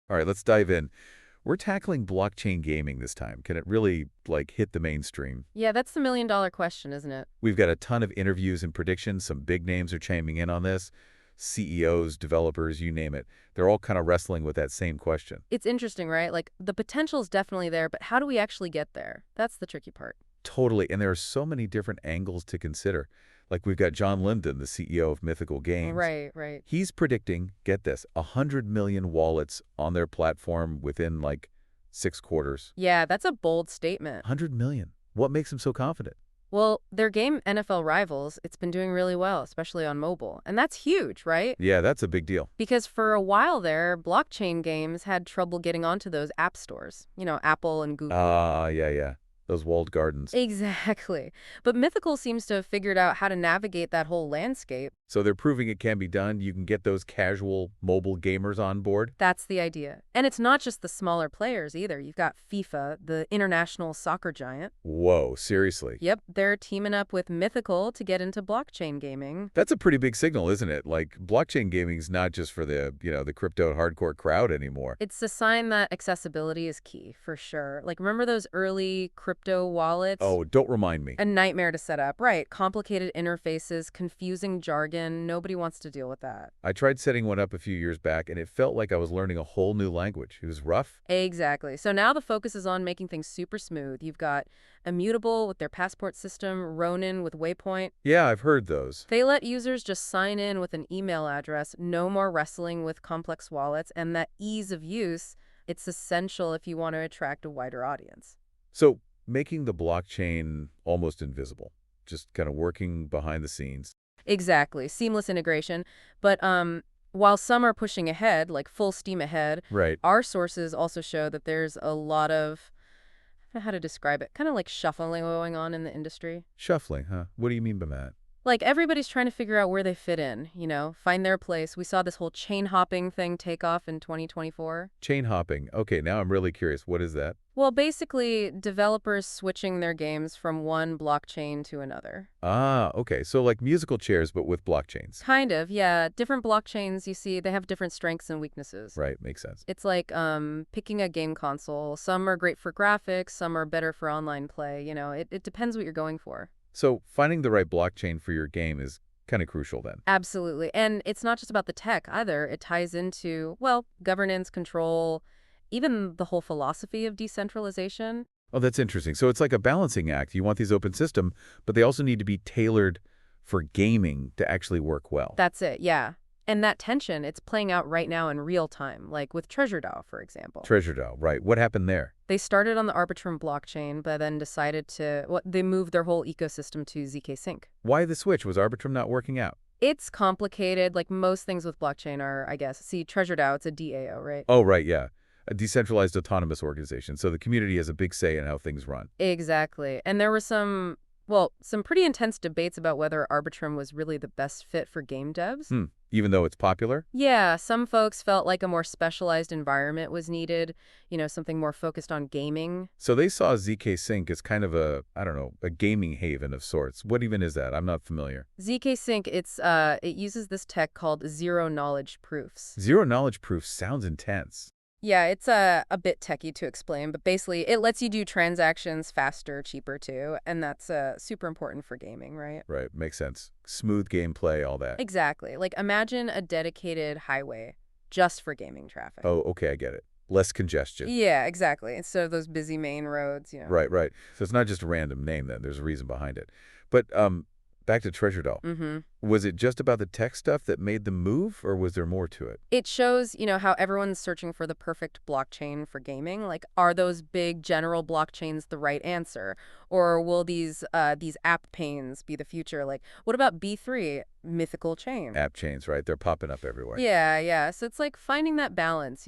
All right, let's dive in. We're tackling blockchain gaming this time. Can it really, hit the mainstream? Yeah, that's the million-dollar question, isn't it? We've got a ton of interviews and predictions. Some big names are chiming in on this. CEOs, developers, you name it. They're all kind of wrestling with that same question. It's interesting, right? Like, the potential's definitely there, but how do we actually get there? That's the tricky part. Totally. And there are so many different angles to consider. Like we've got John Linden, the CEO of Mythical Games. Right, right. He's predicting, get this, 100 million wallets on their platform within 6 quarters. Yeah, that's a bold statement. 100 million. What makes him so confident? Well, their game NFL Rivals, it's been doing really well, especially on mobile. And that's huge, right? Yeah, that's a big deal. Because for a while there, blockchain games had trouble getting onto those app stores. Apple and Google. Ah, yeah, yeah. Those walled gardens. Exactly. But Mythical seems to have figured out how to navigate that whole landscape. So they're proving it can be done. You can get those casual mobile gamers on board. That's the idea. And it's not just the smaller players either. You've got FIFA, the international soccer giant. Whoa, seriously. Yep, they're teaming up with Mythical to get into blockchain gaming. That's a pretty big signal, isn't it? Blockchain gaming is not just for the crypto hardcore crowd anymore. It's a sign that accessibility is key, for sure. Like, remember those early crypto wallets? Oh, don't remind me. A nightmare to set up. Right, complicated interfaces, confusing jargon. Nobody wants to deal with that. I tried setting one up a few years back, and it felt like I was learning a whole new language. It was rough. Exactly. So now the focus is on making things super smooth. You've got Immutable with their passport system, Ronin with Waypoint. Yeah, I've heard those. They let users just sign in with an email address, no more wrestling with complex wallets, and that ease of use, it's essential if you want to attract a wider audience. So, making the blockchain almost invisible, just kind of working behind the scenes. Exactly. Seamless integration. But while some are pushing ahead, like full steam ahead, Right. our sources also show that there's a lot of, I don't know how to describe it, kind of like shuffling going on in the industry. Shuffling, huh? What do you mean by that? Like everybody's trying to figure out where they fit in, find their place. We saw this whole chain hopping thing take off in 2024. Chain hopping. Okay, now I'm really curious. What is that? Well, basically, developers switching their games from one blockchain to another. Ah, okay. So like musical chairs, but with blockchains. Kind of, yeah. Different blockchains, you see, they have different strengths and weaknesses. Right, makes sense. It's like picking a game console. Some are great for graphics, some are better for online play. It depends what you're going for. So finding the right blockchain for your game is kind of crucial then. Absolutely. And it's not just about the tech either. It ties into, well, governance, control, even the whole philosophy of decentralization. Oh, that's interesting. So it's like a balancing act. You want these open system, but they also need to be tailored for gaming to actually work well. That's it, yeah. And that tension, it's playing out right now in real time, like with TreasureDAO, for example. TreasureDAO, right. What happened there? They started on the Arbitrum blockchain, but then decided they moved their whole ecosystem to ZK Sync. Why the switch? Was Arbitrum not working out? It's complicated, like most things with blockchain are, I guess. See, TreasureDAO, it's a DAO, right? Oh, right, yeah. A decentralized autonomous organization. So the community has a big say in how things run. Exactly. And there were some pretty intense debates about whether Arbitrum was really the best fit for game devs. Even though it's popular? Yeah, some folks felt like a more specialized environment was needed, something more focused on gaming. So they saw ZK Sync as kind of a gaming haven of sorts. What even is that? I'm not familiar. ZK Sync, it uses this tech called zero knowledge proofs. Zero knowledge proof sounds intense. Yeah, it's a bit techy to explain, but basically it lets you do transactions faster, cheaper too, and that's super important for gaming, right? Right, makes sense. Smooth gameplay, all that. Exactly. Like imagine a dedicated highway just for gaming traffic. Oh, okay, I get it. Less congestion. Yeah, exactly. Instead of those busy main roads. Right, right. So it's not just a random name then. There's a reason behind it. But back to TreasureDAO. Mm-hmm. Was it just about the tech stuff that made the move, or was there more to it? It shows, how everyone's searching for the perfect blockchain for gaming. Like, are those big general blockchains the right answer? Or will these app panes be the future? Like, what about B3, Mythical Chain? App chains, right? They're popping up everywhere. Yeah, yeah. So it's like finding that balance,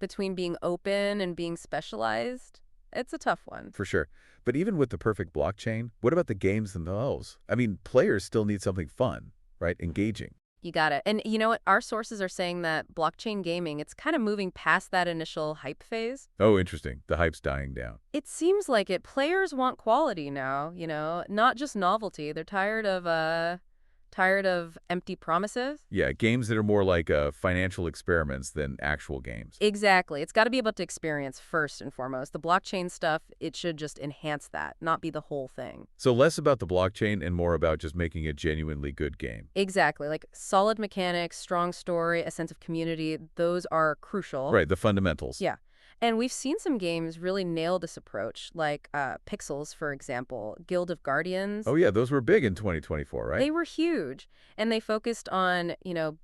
between being open and being specialized. It's a tough one. For sure. But even with the perfect blockchain, what about the games themselves? I mean, players still need something fun, right? Engaging. You got it. And you know what? Our sources are saying that blockchain gaming, it's kind of moving past that initial hype phase. Oh, interesting. The hype's dying down. It seems like it. Players want quality now, not just novelty. They're tired of Tired of empty promises? Yeah, games that are more like financial experiments than actual games. Exactly. It's got to be about the experience first and foremost. The blockchain stuff, it should just enhance that, not be the whole thing. So less about the blockchain and more about just making a genuinely good game. Exactly. Like solid mechanics, strong story, a sense of community, those are crucial. Right, the fundamentals. Yeah. And we've seen some games really nail this approach, like Pixels, for example, Guild of Guardians. Oh yeah, those were big in 2024, right? They were huge, and they focused on,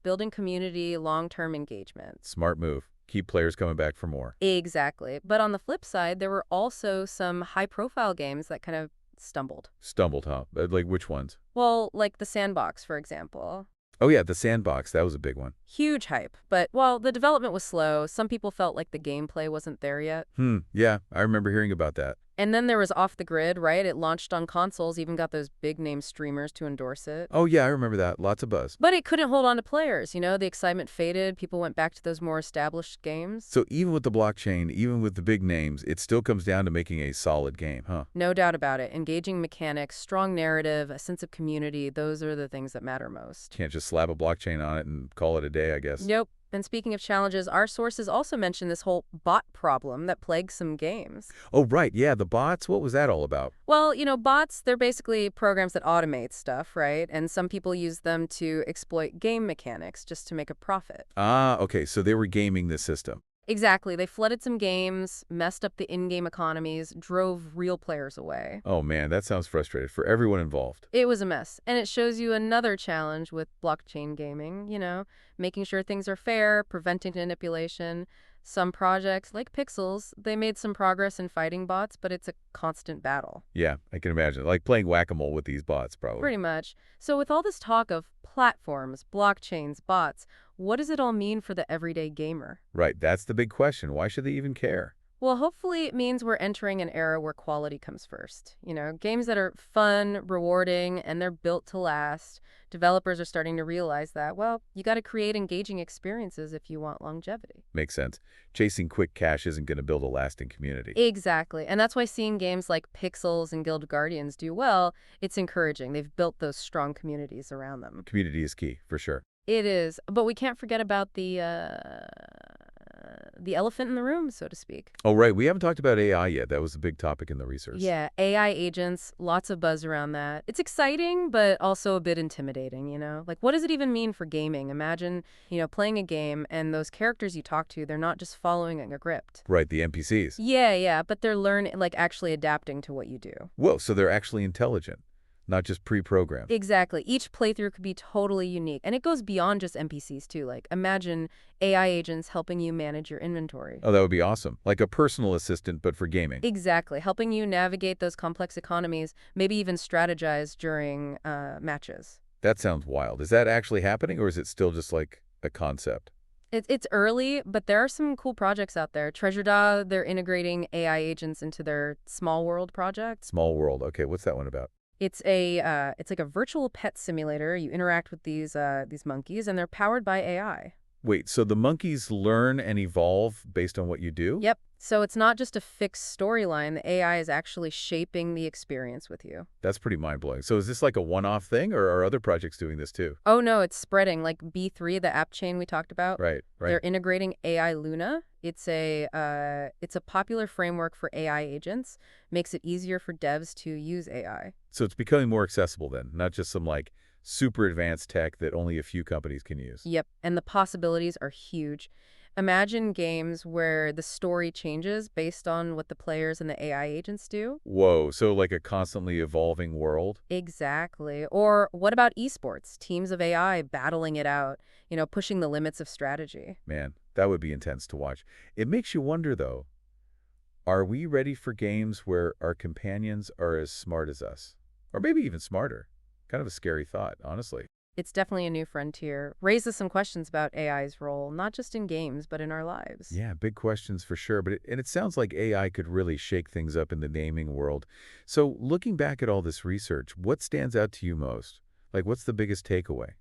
building community, long-term engagement. Smart move. Keep players coming back for more. Exactly. But on the flip side, there were also some high-profile games that kind of stumbled. Stumbled, huh? Like which ones? Well, like The Sandbox, for example. Oh yeah, the sandbox. That was a big one. Huge hype. But while the development was slow, some people felt like the gameplay wasn't there yet. Yeah, I remember hearing about that. And then there was Off the Grid, right? It launched on consoles, even got those big-name streamers to endorse it. Oh yeah, I remember that. Lots of buzz. But it couldn't hold on to players, the excitement faded, people went back to those more established games. So even with the blockchain, even with the big names, it still comes down to making a solid game, huh? No doubt about it. Engaging mechanics, strong narrative, a sense of community, those are the things that matter most. Can't just slap a blockchain on it and call it a day, I guess. Nope. And speaking of challenges, our sources also mention this whole bot problem that plagues some games. Oh right, yeah, the bots. What was that all about? Well, bots, they're basically programs that automate stuff, right? And some people use them to exploit game mechanics just to make a profit. Ah, okay, so they were gaming the system. Exactly. They flooded some games, messed up the in-game economies, drove real players away. Oh man, that sounds frustrating for everyone involved. It was a mess. And it shows you another challenge with blockchain gaming, making sure things are fair, preventing manipulation. Some projects, like Pixels, they made some progress in fighting bots, but it's a constant battle. Yeah, I can imagine. Like playing whack-a-mole with these bots, probably. Pretty much. So with all this talk of platforms, blockchains, bots, what does it all mean for the everyday gamer? Right, that's the big question. Why should they even care? Well, hopefully it means we're entering an era where quality comes first. Games that are fun, rewarding, and they're built to last. Developers are starting to realize that, well, you got to create engaging experiences if you want longevity. Makes sense. Chasing quick cash isn't going to build a lasting community. Exactly. And that's why seeing games like Pixels and Guild Guardians do well, it's encouraging. They've built those strong communities around them. Community is key, for sure. It is. But we can't forget about the elephant in the room, so to speak. Oh, right. We haven't talked about AI yet. That was a big topic in the research. Yeah, AI agents, lots of buzz around that. It's exciting, but also a bit intimidating, Like, what does it even mean for gaming? Imagine, playing a game and those characters you talk to, they're not just following a script. Right, the NPCs. Yeah, but they're actually adapting to what you do. Whoa, so they're actually intelligent, not just pre-programmed. Exactly. Each playthrough could be totally unique. And it goes beyond just NPCs, too. Like, imagine AI agents helping you manage your inventory. Oh, that would be awesome. Like a personal assistant, but for gaming. Exactly. Helping you navigate those complex economies, maybe even strategize during matches. That sounds wild. Is that actually happening, or is it still just like a concept? It's early, but there are some cool projects out there. TreasureDAO, they're integrating AI agents into their Small World project. Small World. Okay, what's that one about? It's like a virtual pet simulator. You interact with these monkeys, and they're powered by AI. Wait, so the monkeys learn and evolve based on what you do? Yep. So it's not just a fixed storyline. The AI is actually shaping the experience with you. That's pretty mind-blowing. So is this like a one-off thing, or are other projects doing this too? Oh, no, it's spreading. Like B3, the app chain we talked about. Right. They're integrating AI Luna. It's a popular framework for AI agents. Makes it easier for devs to use AI. So it's becoming more accessible then, not just some like super advanced tech that only a few companies can use. Yep, and the possibilities are huge. Imagine games where the story changes based on what the players and the AI agents do. Whoa, so like a constantly evolving world? Exactly. Or what about esports? Teams of AI battling it out, pushing the limits of strategy. Man, that would be intense to watch. It makes you wonder, though, are we ready for games where our companions are as smart as us? Or maybe even smarter? Kind of a scary thought, honestly. It's definitely a new frontier. Raises some questions about AI's role, not just in games, but in our lives. Yeah, big questions for sure. But it sounds like AI could really shake things up in the gaming world. So looking back at all this research, what stands out to you most? Like, what's the biggest takeaway?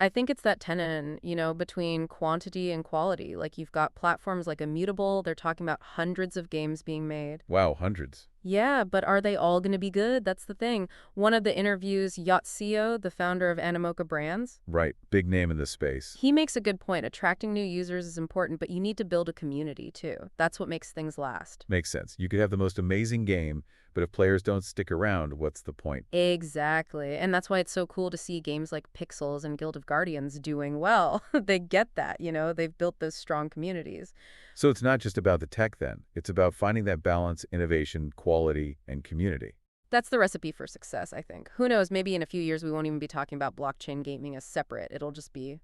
I think it's that tenet, between quantity and quality. Like you've got platforms like Immutable, they're talking about hundreds of games being made. Wow, hundreds. Yeah, but are they all going to be good? That's the thing. One of the interviews, Yatsio, the founder of Animoca Brands, Right, big name in this space. he makes a good point. Attracting new users is important, but you need to build a community too. That's what makes things last. Makes sense. You could have the most amazing game, but if players don't stick around, what's the point? Exactly. And that's why it's so cool to see games like Pixels and Guild of Guardians doing well. They get that, they've built those strong communities. So it's not just about the tech then. It's about finding that balance, innovation, quality, and community. That's the recipe for success, I think. Who knows, maybe in a few years we won't even be talking about blockchain gaming as separate. It'll just be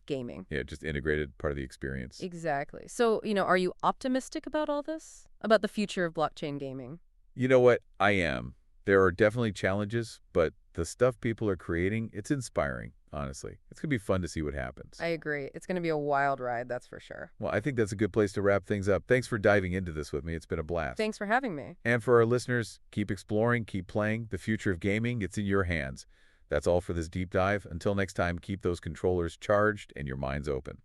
gaming. Yeah, just integrated part of the experience. Exactly. So, are you optimistic about all this? About the future of blockchain gaming? You know what? I am. There are definitely challenges, but the stuff people are creating, it's inspiring, honestly. It's going to be fun to see what happens. I agree. It's going to be a wild ride, that's for sure. Well, I think that's a good place to wrap things up. Thanks for diving into this with me. It's been a blast. Thanks for having me. And for our listeners, keep exploring, keep playing. The future of gaming, it's in your hands. That's all for this deep dive. Until next time, keep those controllers charged and your minds open.